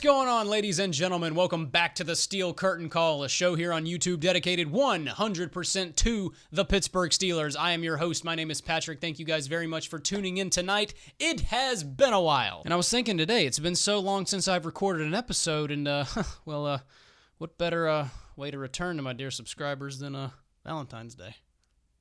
What's going on, ladies and gentlemen? Welcome back to the Steel Curtain Call, a show here on YouTube dedicated 100% to the Pittsburgh Steelers. I am your host. My name is Patrick. Thank you guys very much for tuning in tonight. It has been a while. And I was thinking today, it's been so long since I've recorded an episode, and, what better way to return to my dear subscribers than Valentine's Day?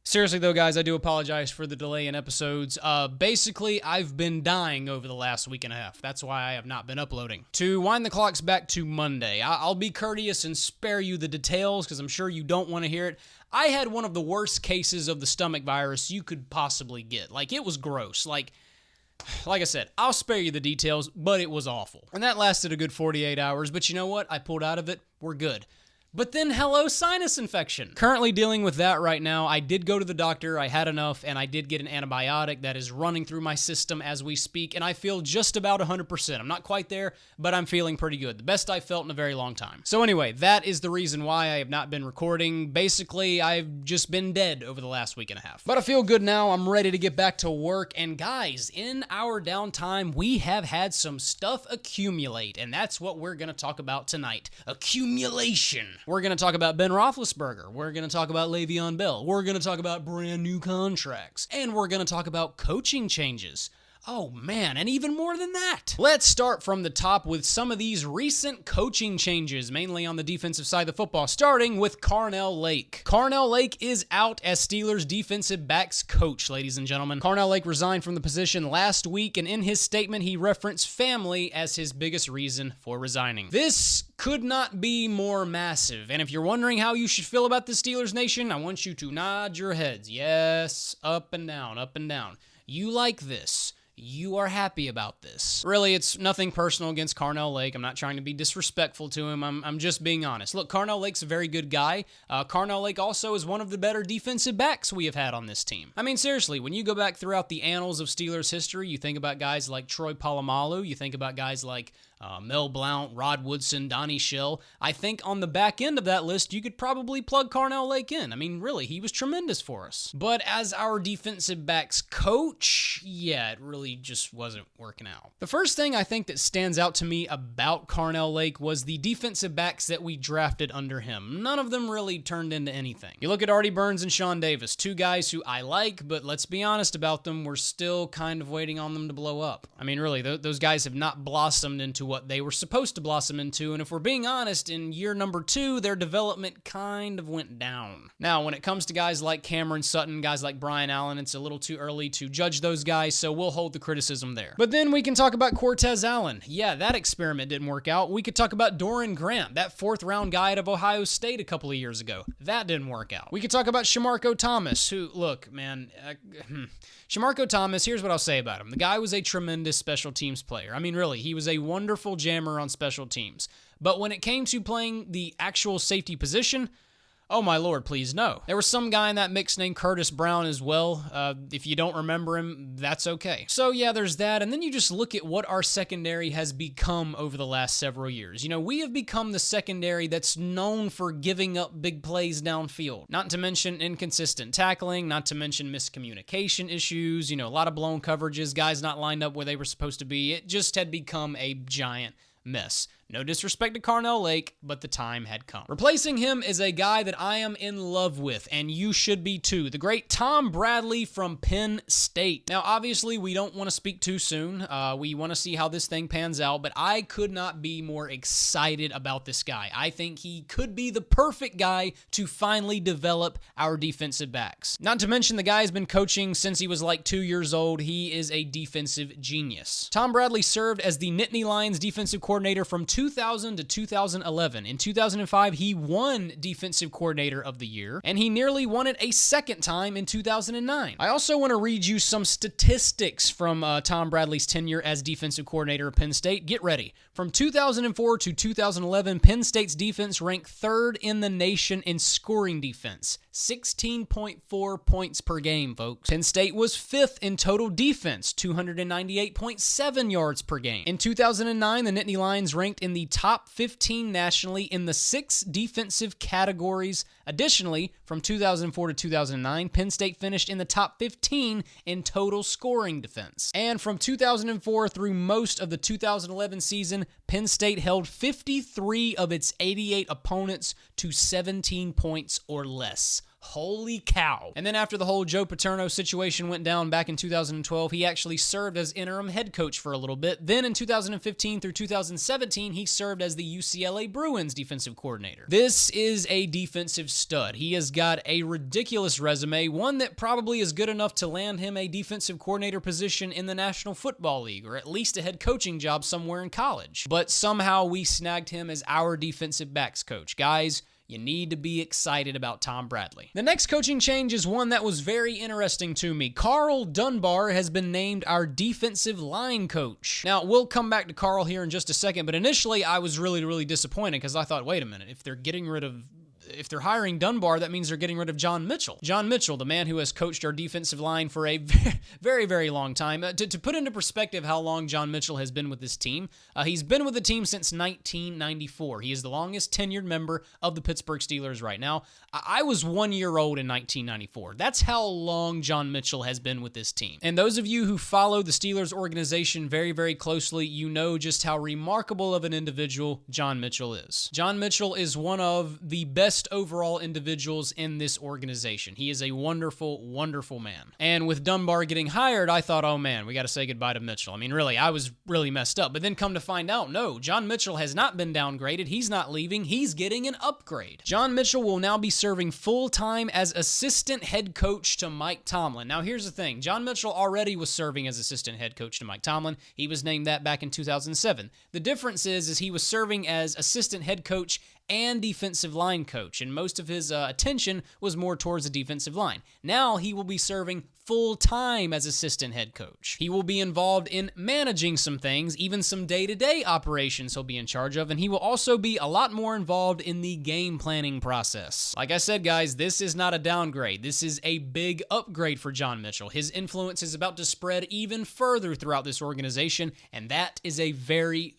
Seriously though, guys, I do apologize for the delay in episodes. Basically, I've been dying over the last week and a half. That's why I have not been uploading. To wind the clocks back to Monday, I'll be courteous and spare you the details because I'm sure you don't want to hear it. I had one of the worst cases of the stomach virus you could possibly get. Like, it was gross. Like I said, I'll spare you the details, but it was awful. And that lasted a good 48 hours, but you know what? I pulled out of it. We're good. But then, hello, sinus infection. Currently dealing with that right now. I did go to the doctor, I had enough, and I did get an antibiotic that is running through my system as we speak, and I feel just about 100%. I'm not quite there, but I'm feeling pretty good. The best I've felt in a very long time. So anyway, that is the reason why I have not been recording. Basically, I've just been dead over the last week and a half. But I feel good now. I'm ready to get back to work, and guys, in our downtime, we have had some stuff accumulate, and that's what we're going to talk about tonight. Accumulation. We're going to talk about Ben Roethlisberger. We're going to talk about LeVeon Bell. We're going to talk about brand new contracts. And we're going to talk about coaching changes. Oh man, and even more than that. Let's start from the top with some of these recent coaching changes, mainly on the defensive side of the football, starting with Carnell Lake. Carnell Lake is out as Steelers defensive backs coach, ladies and gentlemen. Carnell Lake resigned from the position last week, and in his statement, he referenced family as his biggest reason for resigning. This could not be more massive, and if you're wondering how you should feel about the Steelers Nation, I want you to nod your heads. Yes, up and down, up and down. You like this. You are happy about this. Really, it's nothing personal against Carnell Lake. I'm not trying to be disrespectful to him. I'm just being honest. Look, Carnell Lake's a very good guy. Carnell Lake also is one of the better defensive backs we have had on this team. I mean, seriously, when you go back throughout the annals of Steelers history, you think about guys like Troy Polamalu, you think about guys like Mel Blount, Rod Woodson, Donnie Shell. I think on the back end of that list, you could probably plug Carnell Lake in. I mean, really, he was tremendous for us. But as our defensive backs coach, yeah, it really just wasn't working out. The first thing I think that stands out to me about Carnell Lake was the defensive backs that we drafted under him. None of them really turned into anything. You look at Artie Burns and Sean Davis, two guys who I like, but let's be honest about them, we're still kind of waiting on them to blow up. I mean, really, those guys have not blossomed into what they were supposed to blossom into, and if we're being honest, in year number 2, their development kind of went down. Now, when it comes to guys like Cameron Sutton, guys like Brian Allen, it's a little too early to judge those guys, so we'll hold the criticism there. But then we can talk about Cortez Allen. Yeah, that experiment didn't work out. We could talk about Doran Grant, that 4th-round guy out of Ohio State a couple of years ago. That didn't work out. We could talk about Shamarko Thomas, who, look, man, Shamarko Thomas, here's what I'll say about him. The guy was a tremendous special teams player. I mean, really, he was a wonderful jammer on special teams. But when it came to playing the actual safety position, oh my lord, please no. There was some guy in that mix named Curtis Brown as well. If you don't remember him, that's okay. So yeah, there's that. And then you just look at what our secondary has become over the last several years. You know, we have become the secondary that's known for giving up big plays downfield. Not to mention inconsistent tackling, not to mention miscommunication issues, you know, a lot of blown coverages, guys not lined up where they were supposed to be. It just had become a giant mess. No disrespect to Carnell Lake, but the time had come. Replacing him is a guy that I am in love with, and you should be too. The great Tom Bradley from Penn State. Now, obviously, we don't want to speak too soon. We want to see how this thing pans out, but I could not be more excited about this guy. I think he could be the perfect guy to finally develop our defensive backs. Not to mention the guy has been coaching since he was like 2 years old. He is a defensive genius. Tom Bradley served as the Nittany Lions defensive coordinator from 2000 to 2011. In 2005, he won Defensive Coordinator of the Year, and he nearly won it a second time in 2009. I also want to read you some statistics from Tom Bradley's tenure as Defensive Coordinator of Penn State. Get ready. From 2004 to 2011, Penn State's defense ranked 3rd in the nation in scoring defense. 16.4 points per game, folks. Penn State was 5th in total defense, 298.7 yards per game. In 2009, the Nittany Lions ranked in in the top 15 nationally in the 6 defensive categories. Additionally, from 2004 to 2009, Penn State finished in the top 15 in total scoring defense. And from 2004 through most of the 2011 season, Penn State held 53 of its 88 opponents to 17 points or less. Holy cow. And then after the whole Joe Paterno situation went down back in 2012, he actually served as interim head coach for a little bit. Then in 2015 through 2017, he served as the UCLA Bruins defensive coordinator. This is a defensive stud. He has got a ridiculous resume, one that probably is good enough to land him a defensive coordinator position in the National Football League, or at least a head coaching job somewhere in college. But somehow we snagged him as our defensive backs coach. Guys, you need to be excited about Tom Bradley. The next coaching change is one that was very interesting to me. Carl Dunbar has been named our defensive line coach. Now, we'll come back to Carl here in just a second, but initially I was really disappointed because I thought, wait a minute, if they're hiring Dunbar, that means they're getting rid of John Mitchell. John Mitchell, the man who has coached our defensive line for a very long time. To put into perspective how long John Mitchell has been with this team, he's been with the team since 1994. He is the longest tenured member of the Pittsburgh Steelers right now. I was 1 year old in 1994. That's how long John Mitchell has been with this team. And those of you who follow the Steelers organization very closely, you know just how remarkable of an individual John Mitchell is. John Mitchell is one of the best overall individuals in this organization. He is a wonderful man. And with Dunbar getting hired, I thought, oh man, we got to say goodbye to Mitchell. I mean, really, I was really messed up. But then come to find out, no, John Mitchell has not been downgraded. He's not leaving. He's getting an upgrade. John Mitchell will now be serving full-time as assistant head coach to Mike Tomlin. Now, here's the thing. John Mitchell already was serving as assistant head coach to Mike Tomlin. He was named that back in 2007. The difference is he was serving as assistant head coach and defensive line coach, and most of his attention was more towards the defensive line. Now he will be serving full-time as assistant head coach. He will be involved in managing some things, even some day-to-day operations he'll be in charge of, and he will also be a lot more involved in the game planning process. Like I said, guys, this is not a downgrade. This is a big upgrade for John Mitchell. His influence is about to spread even further throughout this organization, and that is a very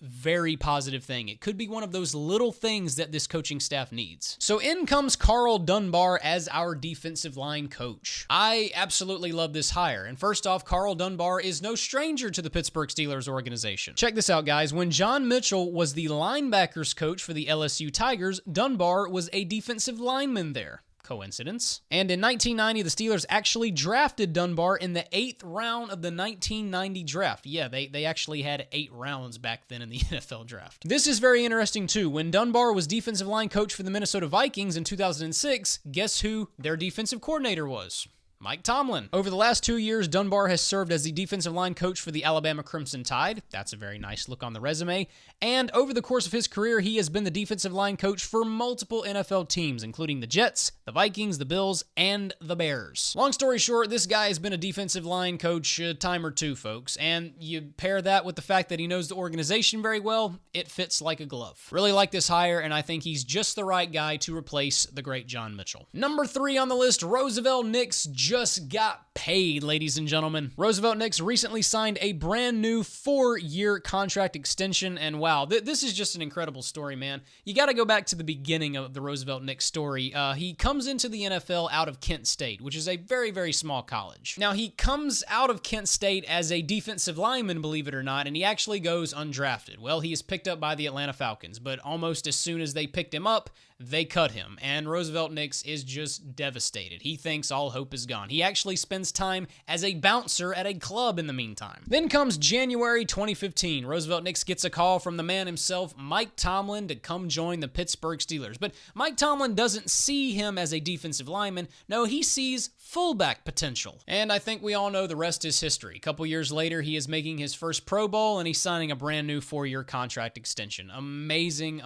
positive thing. It could be one of those little things that this coaching staff needs. So in comes Carl Dunbar as our defensive line coach. I absolutely love this hire. And first off, Carl Dunbar is no stranger to the Pittsburgh Steelers organization. Check this out, guys. When John Mitchell was the linebackers coach for the LSU Tigers, Dunbar was a defensive lineman there. Coincidence? And in 1990, the Steelers actually drafted Dunbar in the 8th round of the 1990 draft. Yeah, they actually had 8 rounds back then in the NFL draft. This is very interesting too. When Dunbar was defensive line coach for the Minnesota Vikings in 2006, guess who their defensive coordinator was? Mike Tomlin. Over the last 2 years, Dunbar has served as the defensive line coach for the Alabama Crimson Tide. That's a very nice look on the resume. And over the course of his career, he has been the defensive line coach for multiple NFL teams, including the Jets, the Vikings, the Bills, and the Bears. Long story short, this guy has been a defensive line coach a time or two, folks. And you pair that with the fact that he knows the organization very well, it fits like a glove. Really like this hire, and I think he's just the right guy to replace the great John Mitchell. Number 3 on the list, Roosevelt Nix just got paid, ladies and gentlemen. Roosevelt Nix recently signed a brand new 4-year contract extension, and wow, this is just an incredible story, man. You got to go back to the beginning of the Roosevelt Nix story. He comes into the NFL out of Kent State, which is a very small college. Now, he comes out of Kent State as a defensive lineman, believe it or not, and he actually goes undrafted. Well, he is picked up by the Atlanta Falcons, but almost as soon as they picked him up, they cut him, and Roosevelt Nix is just devastated. He thinks all hope is gone. He actually spends time as a bouncer at a club in the meantime. Then comes January 2015. Roosevelt Nix gets a call from the man himself, Mike Tomlin, to come join the Pittsburgh Steelers. But Mike Tomlin doesn't see him as a defensive lineman. No, he sees fullback potential. And I think we all know the rest is history. A couple years later, he is making his first Pro Bowl, and he's signing a brand new 4-year contract extension. Amazing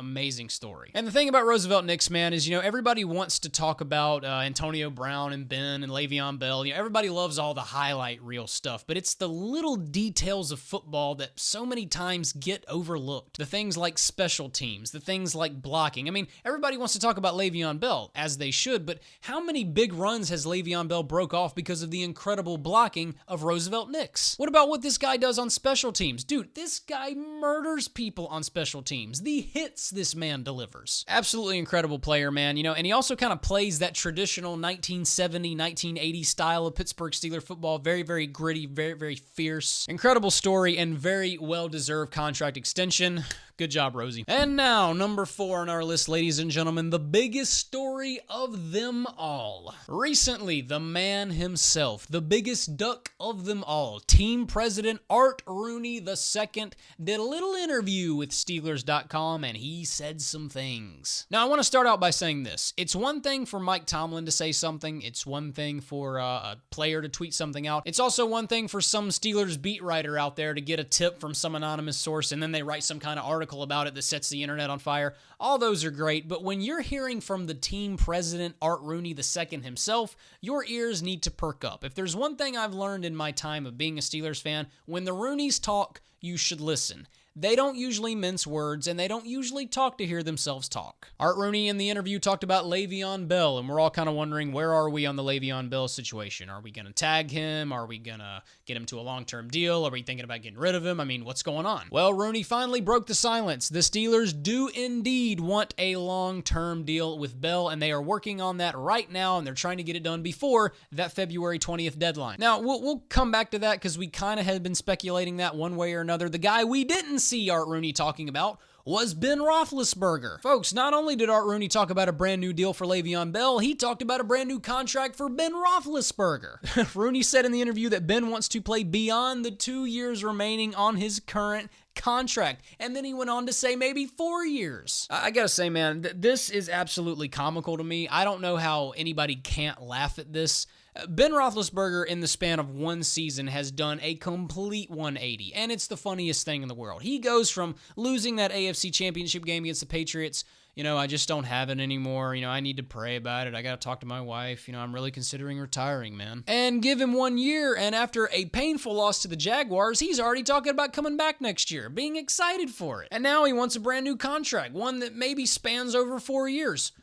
story. And the thing about Roosevelt Nix, man, is, everybody wants to talk about Antonio Brown and Ben and LeVeon Le'Veon Bell. You know, everybody loves all the highlight reel stuff, but it's the little details of football that so many times get overlooked. The things like special teams, the things like blocking. I mean, everybody wants to talk about Le'Veon Bell, as they should, but how many big runs has Le'Veon Bell broke off because of the incredible blocking of Roosevelt Nix? What about what this guy does on special teams? Dude, this guy murders people on special teams. The hits this man delivers. Absolutely incredible player, man. You know, and he also kind of plays that traditional 1970, 1980 style of Pittsburgh Steelers football. Very, very gritty, very, very fierce. Incredible story and very well-deserved contract extension. Good job, Rosie. And now, number 4 on our list, ladies and gentlemen, the biggest story of them all. Recently, the man himself, the biggest duck of them all, team president Art Rooney II, did a little interview with Steelers.com, and he said some things. Now, I want to start out by saying this. It's one thing for Mike Tomlin to say something. It's one thing for a player to tweet something out. It's also one thing for some Steelers beat writer out there to get a tip from some anonymous source, and then they write some kind of article about it that sets the internet on fire. All those are great, but when you're hearing from the team president, Art Rooney II himself, your ears need to perk up. If there's one thing I've learned in my time of being a Steelers fan, when the Rooneys talk, you should listen. They don't usually mince words, and they don't usually talk to hear themselves talk. Art Rooney in the interview talked about Le'Veon Bell, and we're all kind of wondering, where are we on the Le'Veon Bell situation? Are we going to tag him? Are we going to get him to a long-term deal? Are we thinking about getting rid of him? I mean, what's going on? Well, Rooney finally broke the silence. The Steelers do indeed want a long-term deal with Bell, and they are working on that right now, and they're trying to get it done before that February 20th deadline. Now, we'll come back to that because we kind of had been speculating that one way or another. The guy we didn't see Art Rooney talking about was Ben Roethlisberger. Folks, not only did Art Rooney talk about a brand new deal for Le'Veon Bell, he talked about a brand new contract for Ben Roethlisberger. Rooney said in the interview that Ben wants to play beyond the 2 years remaining on his current contract. And then he went on to say maybe 4 years. I gotta say, man, this is absolutely comical to me. I don't know how anybody can't laugh at this. Ben Roethlisberger, in the span of one season, has done a complete 180, and it's the funniest thing in the world. He goes from losing that AFC Championship game against the Patriots, I just don't have it anymore, I need to pray about it, I gotta talk to my wife, I'm really considering retiring, man. And give him 1 year, and after a painful loss to the Jaguars, he's already talking about coming back next year, being excited for it. And now he wants a brand new contract, one that maybe spans over 4 years.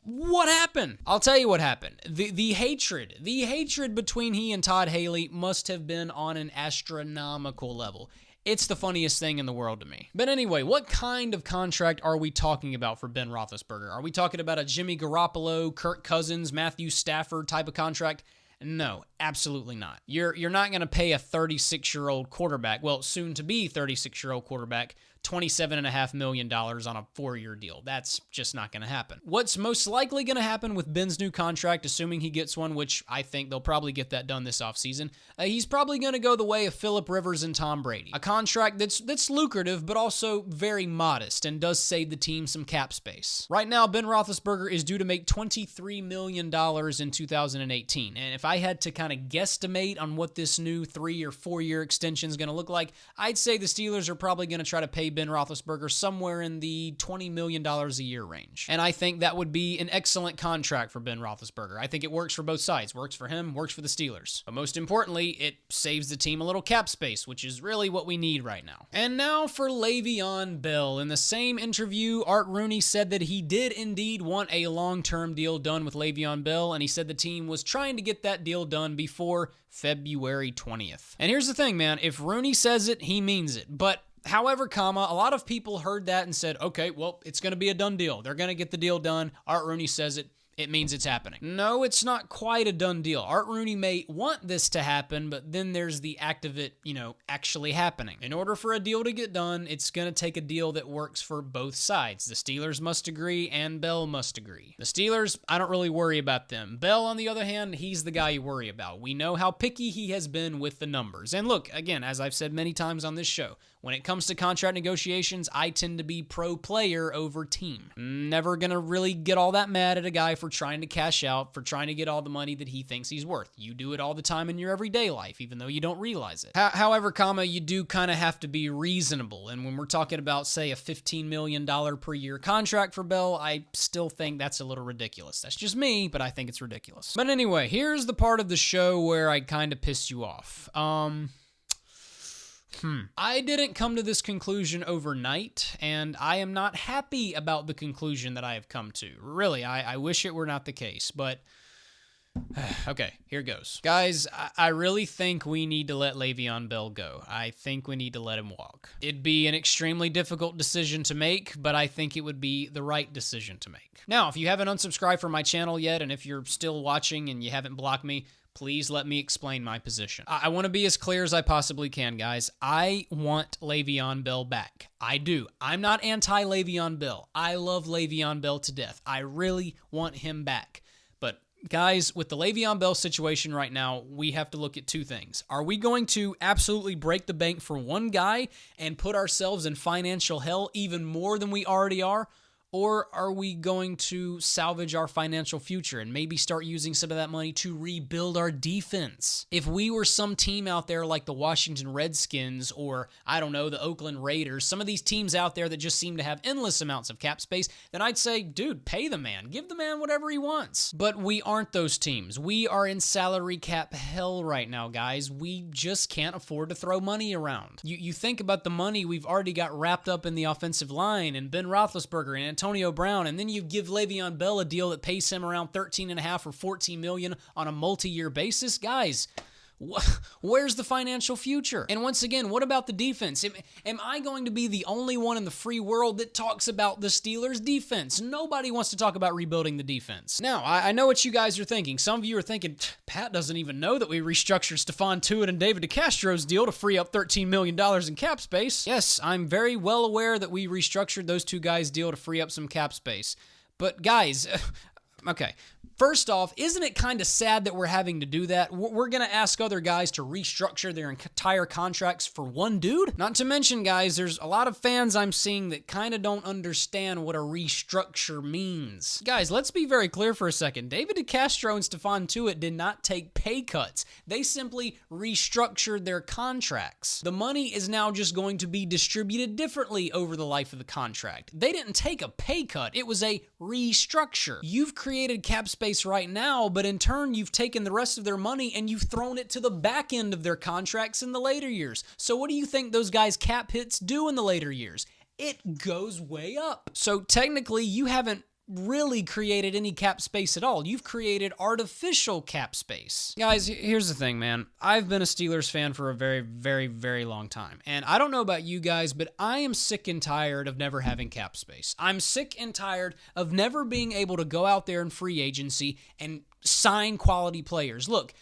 What happened? I'll tell you what happened. The hatred between he and Todd Haley must have been on an astronomical level. It's the funniest thing in the world to me. But anyway, what kind of contract are we talking about for Ben Roethlisberger? Are we talking about a Jimmy Garoppolo, Kirk Cousins, Matthew Stafford type of contract? No, absolutely not. You're not going to pay a 36-year-old quarterback, well, soon to be 36-year-old quarterback, $27.5 million on a 4-year deal. That's just not going to happen. What's most likely going to happen with Ben's new contract, assuming he gets one, which I think they'll probably get that done this offseason, he's probably going to go the way of Phillip Rivers and Tom Brady. A contract that's lucrative, but also very modest and does save the team some cap space. Right now, Ben Roethlisberger is due to make $23 million in 2018. And if I had to kind of guesstimate on what this new 3 or 4 year extension is going to look like, I'd say the Steelers are probably going to try to pay Ben Roethlisberger somewhere in the $20 million a year range. And I think that would be an excellent contract for Ben Roethlisberger. I think it works for both sides. Works for him, works for the Steelers. But most importantly, it saves the team a little cap space, which is really what we need right now. And now for Le'Veon Bell. In the same interview, Art Rooney said that he did indeed want a long-term deal done with Le'Veon Bell, and he said the team was trying to get that deal done before February 20th. And here's the thing, man. If Rooney says it, he means it. But however, a lot of people heard that and said, okay, well, it's going to be a done deal. They're going to get the deal done. Art Rooney says it. It means it's happening. No, it's not quite a done deal. Art Rooney may want this to happen, but then there's the act of it, actually happening. In order for a deal to get done, it's going to take a deal that works for both sides. The Steelers must agree, and Bell must agree. The Steelers, I don't really worry about them. Bell, on the other hand, he's the guy you worry about. We know how picky he has been with the numbers. And look, again, as I've said many times on this show, when it comes to contract negotiations, I tend to be pro player over team. Never gonna really get all that mad at a guy for trying to cash out, for trying to get all the money that he thinks he's worth. You do it all the time in your everyday life, even though you don't realize it. However, you do kind of have to be reasonable. And when we're talking about, say, a $15 million per year contract for Bell, I still think that's a little ridiculous. That's just me, but I think it's ridiculous. But anyway, here's the part of the show where I kind of pissed you off. I didn't come to this conclusion overnight, and I am not happy about the conclusion that I have come to. Really, I wish it were not the case, but okay, here goes. Guys, I really think we need to let LeVeon Bell go. I think we need to let him walk. It'd be an extremely difficult decision to make, but I think it would be the right decision to make. Now, if you haven't unsubscribed from my channel yet, and if you're still watching and you haven't blocked me, please let me explain my position. I want to be as clear as I possibly can, guys. I want LeVeon Bell back. I do. I'm not anti-LeVeon Bell. I love LeVeon Bell to death. I really want him back. But guys, with the LeVeon Bell situation right now, we have to look at two things. Are we going to absolutely break the bank for one guy and put ourselves in financial hell even more than we already are? Or are we going to salvage our financial future and maybe start using some of that money to rebuild our defense? If we were some team out there like the Washington Redskins or, I don't know, the Oakland Raiders, some of these teams out there that just seem to have endless amounts of cap space, then I'd say, dude, pay the man. Give the man whatever he wants. But we aren't those teams. We are in salary cap hell right now, guys. We just can't afford to throw money around. You think about the money we've already got wrapped up in the offensive line and Ben Roethlisberger and Antonio Brown, and then you give LeVeon Bell a deal that pays him around $13.5 or $14 million on a multi-year basis. Guys, where's the financial future? And once again, what about the defense? Am I going to be the only one in the free world that talks about the Steelers' defense? Nobody wants to talk about rebuilding the defense. Now, I know what you guys are thinking. Some of you are thinking, Pat doesn't even know that we restructured Stephon Tuitt and David DeCastro's deal to free up $13 million in cap space. Yes, I'm very well aware that we restructured those two guys' deal to free up some cap space. But guys, okay. First off, isn't it kind of sad that we're having to do that? We're going to ask other guys to restructure their entire contracts for one dude? Not to mention, guys, there's a lot of fans I'm seeing that kind of don't understand what a restructure means. Guys, let's be very clear for a second. David DeCastro and Stephon Tuitt did not take pay cuts. They simply restructured their contracts. The money is now just going to be distributed differently over the life of the contract. They didn't take a pay cut. It was a restructure. You've created cap space right now, but in turn, you've taken the rest of their money and you've thrown it to the back end of their contracts in the later years. So what do you think those guys' cap hits do in the later years? It goes way up. So technically, you haven't really created any cap space at all. You've created artificial cap space. Guys, here's the thing, man. I've been a Steelers fan for a very, very, very long time. And I don't know about you guys, but I am sick and tired of never having cap space. I'm sick and tired of never being able to go out there in free agency and sign quality players. Look,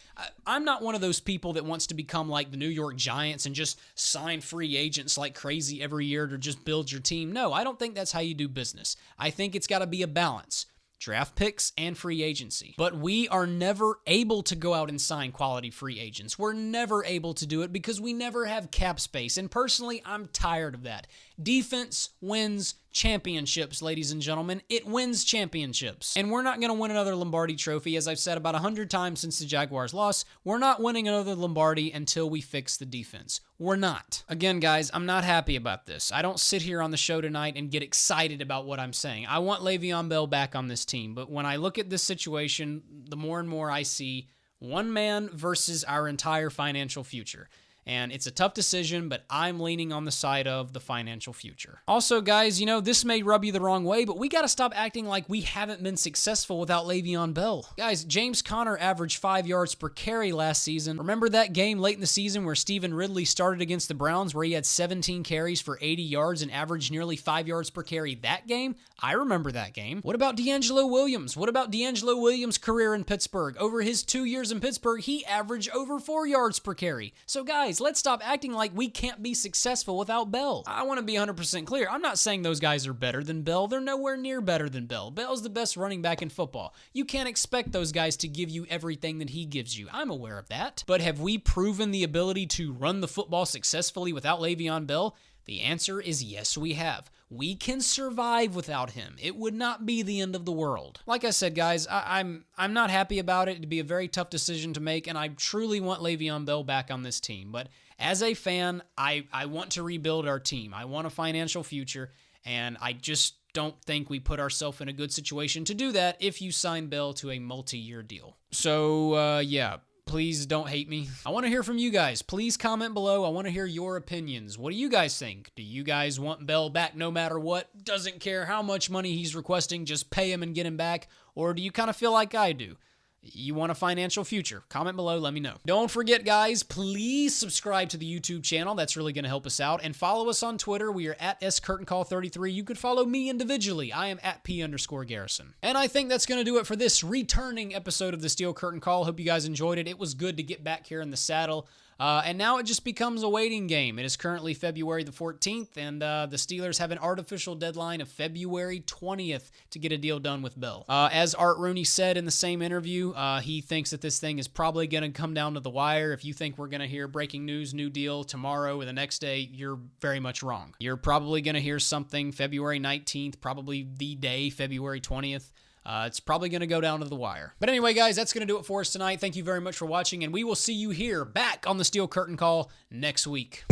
I'm not one of those people that wants to become like the New York Giants and just sign free agents like crazy every year to just build your team. No, I don't think that's how you do business. I think it's got to be a balance. Draft picks and free agency. But we are never able to go out and sign quality free agents. We're never able to do it because we never have cap space. And personally, I'm tired of that. Defense wins championships, ladies and gentlemen. It wins championships. And we're not going to win another Lombardi trophy. As I've said about 100 times since the Jaguars lost, we're not winning another Lombardi until we fix the defense. We're not. Again, guys, I'm not happy about this. I don't sit here on the show tonight and get excited about what I'm saying. I want LeVeon Bell back on this team, but when I look at this situation, the more and more I see one man versus our entire financial future. And it's a tough decision, but I'm leaning on the side of the financial future. Also, guys, this may rub you the wrong way, but we got to stop acting like we haven't been successful without LeVeon Bell. Guys, James Conner averaged 5 yards per carry last season. Remember that game late in the season where Stephen Ridley started against the Browns where he had 17 carries for 80 yards and averaged nearly 5 yards per carry that game? I remember that game. What about D'Angelo Williams? What about D'Angelo Williams' career in Pittsburgh? Over his 2 years in Pittsburgh, he averaged over 4 yards per carry. So, guys, guys, let's stop acting like we can't be successful without Bell. I want to be 100% clear. I'm not saying those guys are better than Bell. They're nowhere near better than Bell. Bell's the best running back in football. You can't expect those guys to give you everything that he gives you. I'm aware of that. But have we proven the ability to run the football successfully without LeVeon Bell? The answer is yes, we have. We can survive without him. It would not be the end of the world. Like I said, guys, I'm not happy about it. It'd be a very tough decision to make, and I truly want LeVeon Bell back on this team. But as a fan, I want to rebuild our team. I want a financial future, and I just don't think we put ourselves in a good situation to do that if you sign Bell to a multi-year deal. So, yeah. Please don't hate me. I want to hear from you guys. Please comment below. I want to hear your opinions. What do you guys think? Do you guys want Bell back no matter what? Doesn't care how much money he's requesting, just pay him and get him back? Or do you kind of feel like I do? You want a financial future? Comment below, let me know. Don't forget, guys, please subscribe to the YouTube channel. That's really going to help us out. And follow us on Twitter. We are at SCurtainCall33. You could follow me individually. I am at P_Garrison. And I think that's going to do it for this returning episode of the Steel Curtain Call. Hope you guys enjoyed it. It was good to get back here in the saddle. And now it just becomes a waiting game. It is currently February the 14th, and the Steelers have an artificial deadline of February 20th to get a deal done with Bell. As Art Rooney said in the same interview, he thinks that this thing is probably going to come down to the wire. If you think we're going to hear breaking news, new deal tomorrow or the next day, you're very much wrong. You're probably going to hear something February 19th, probably the day, February 20th. It's probably going to go down to the wire. But anyway, guys, that's going to do it for us tonight. Thank you very much for watching, and we will see you here back on the Steel Curtain Call next week.